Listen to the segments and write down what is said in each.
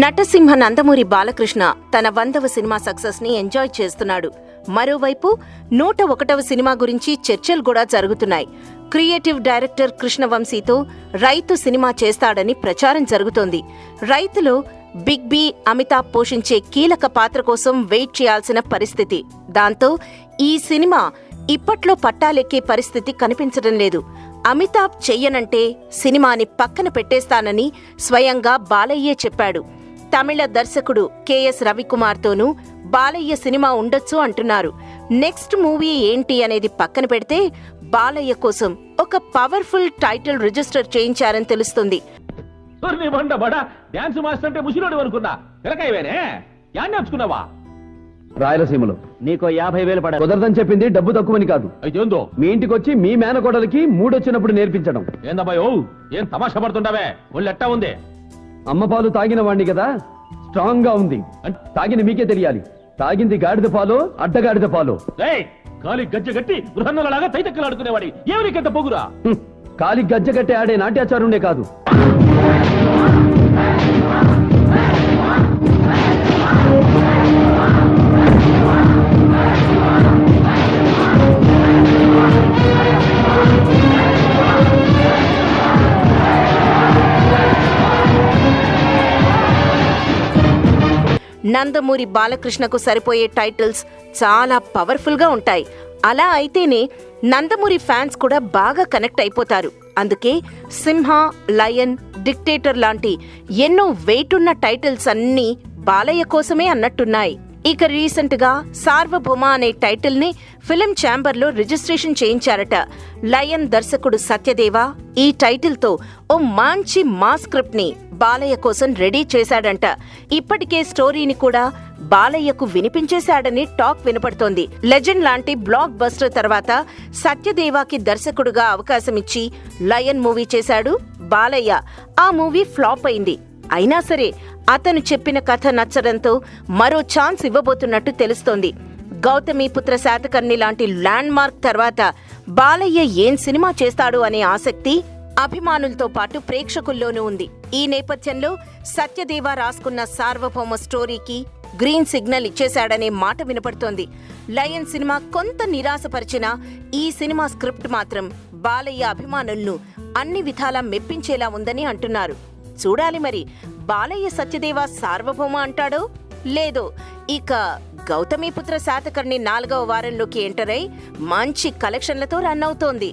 నటసింహ నందమూరి బాలకృష్ణ తన 100వ cinema success ని enjoy చేస్తున్నాడు. మరోవైపు 101వ సినిమా గురించి చర్చలు కూడా జరుగుతున్నాయి. క్రియేటివ్ డైరెక్టర్ కృష్ణవంశీతో రైతు సినిమా చేస్తాడని ప్రచారం జరుగుతోంది. రైతులో బిగ్ బి అమితాబ్ పోషించే కీలక పాత్ర కోసం వెయిట్ చేయాల్సిన పరిస్థితి. దాంతో ఈ సినిమా ఇప్పట్లో పట్టాలెక్కే పరిస్థితి కనిపించడం లేదు. అమితాబ్ చెయ్యనంటే సినిమాని పక్కన పెట్టేస్తానని స్వయంగా బాలయ్యే చెప్పాడు. తమిళ దర్శకుడు కెఎస్ రవికుమార్తోనూ బాలయ్య సినిమా ఉండొచ్చు అంటున్నారు. నెక్స్ట్ మూవీ ఏంటి అనేది పక్కన పెడితే బాలయ్య కోసం ఒక పవర్ఫుల్ టైటిల్ రిజిస్టర్ చేయించారని తెలుస్తుంది. రాయలసీమలో నీకో 50,000 పడ కుదరదని చెప్పింది డబ్బు తక్కువని కాదు. అయితే మీ ఇంటికి వచ్చి మీ మేనకోడలికి మూడొచ్చినప్పుడు నేర్పించడం ఏందబ్బాయో? ఏం తమాషా పడుతుండవే? ఒళ్ళెట్టా ఉంది? అమ్మ పాలు తాగిన వాణ్ణి కదా, స్ట్రాంగ్ గా ఉంది. తాగిన మీకే తెలియాలి. తాగింది గాడిద పాలో అడ్డగాడిద పాలో? కాలి గజ్జ గట్టి గృహన్నలాగా తైతక్కలాడుకునేవాడి ఎవరికంత పొగురా? కాలి గజ్జ గట్టి ఆడే నాట్యాచారుండే కాదు. నందమూరి బాలకృష్ణకు సరిపోయే టైటిల్స్ చాలా పవర్ఫుల్ గా ఉంటాయి. అలా అయితేనే నందమూరి ఫ్యాన్స్ కూడా బాగా కనెక్ట్ అయిపోతారు. అందుకే సింహ, లయన్, డిక్టేటర్ లాంటి ఎన్నో వెయిట్ ఉన్న టైటిల్స్ అన్నీ బాలయ్య కోసమే అన్నట్టున్నాయి. ఇక రీసెంట్ గా సార్వభౌమ అనే టైటిల్ ని ఫిలిం ఛాంబర్ లో రిజిస్ట్రేషన్ చేయించారట. లయన్ దర్శకుడు సత్యదేవ ఈ టైటిల్ తో ఓ మంచి మాస్ స్క్రిప్ట్ ని బాలయ్య కోసం రెడీ చేశాడంట. ఇప్పటికే స్టోరీని కూడా బాలయ్యకు వినిపించేశాడని టాక్ వినపడుతోంది. లెజెండ్ లాంటి బ్లాక్ బస్టర్ తర్వాత సత్యదేవాకి దర్శకుడుగా అవకాశమిచ్చి లయన్ మూవీ చేశాడు బాలయ్య. ఆ మూవీ ఫ్లాప్ అయింది. అయినా సరే అతను చెప్పిన కథ నచ్చడంతో మరో ఛాన్స్ ఇవ్వబోతున్నట్టు తెలుస్తోంది. గౌతమిపుత్ర శాతకర్ణి లాంటి ల్యాండ్ మార్క్ తర్వాత బాలయ్య ఏం సినిమా చేస్తాడు అనే ఆసక్తి అభిమానులతో పాటు ప్రేక్షకుల్లోనూ ఉంది. ఈ నేపథ్యంలో సత్యదేవ రాసుకున్న సార్వభౌమ స్టోరీకి గ్రీన్ సిగ్నల్ ఇచ్చేశాడనే మాట వినపడుతోంది. లయన్ సినిమా కొంత నిరాశపరిచినా ఈ సినిమా స్క్రిప్ట్ మాత్రం బాలయ్య అభిమానులను అన్ని విధాలా మెప్పించేలా ఉందని అంటున్నారు. చూడాలి మరి బాలయ్య సత్యదేవ సార్వభౌమ అంటాడో లేదో. ఇక గౌతమిపుత్ర శాతకర్ణి 4వ వారంలోకి ఎంటర్ అయి మంచి కలెక్షన్లతో రన్ అవుతోంది.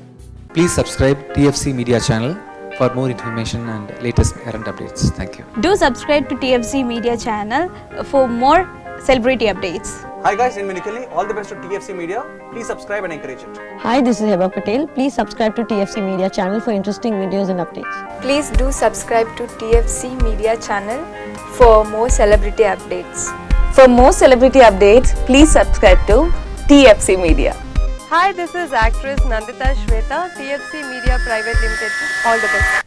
Please subscribe TFC Media channel for more information and latest current updates. Thank you. Do subscribe to TFC Media channel for more celebrity updates. Hi guys, I'm Minikali. All the best to TFC Media. Please subscribe and encourage it. Hi, this is Heba Patel. Please subscribe to TFC Media channel for interesting videos and updates. Please do subscribe to TFC Media channel for more celebrity updates. For more celebrity updates, please subscribe to TFC Media. Hi, this is actress Nandita Shweta, TFC Media Private Limited. All the best.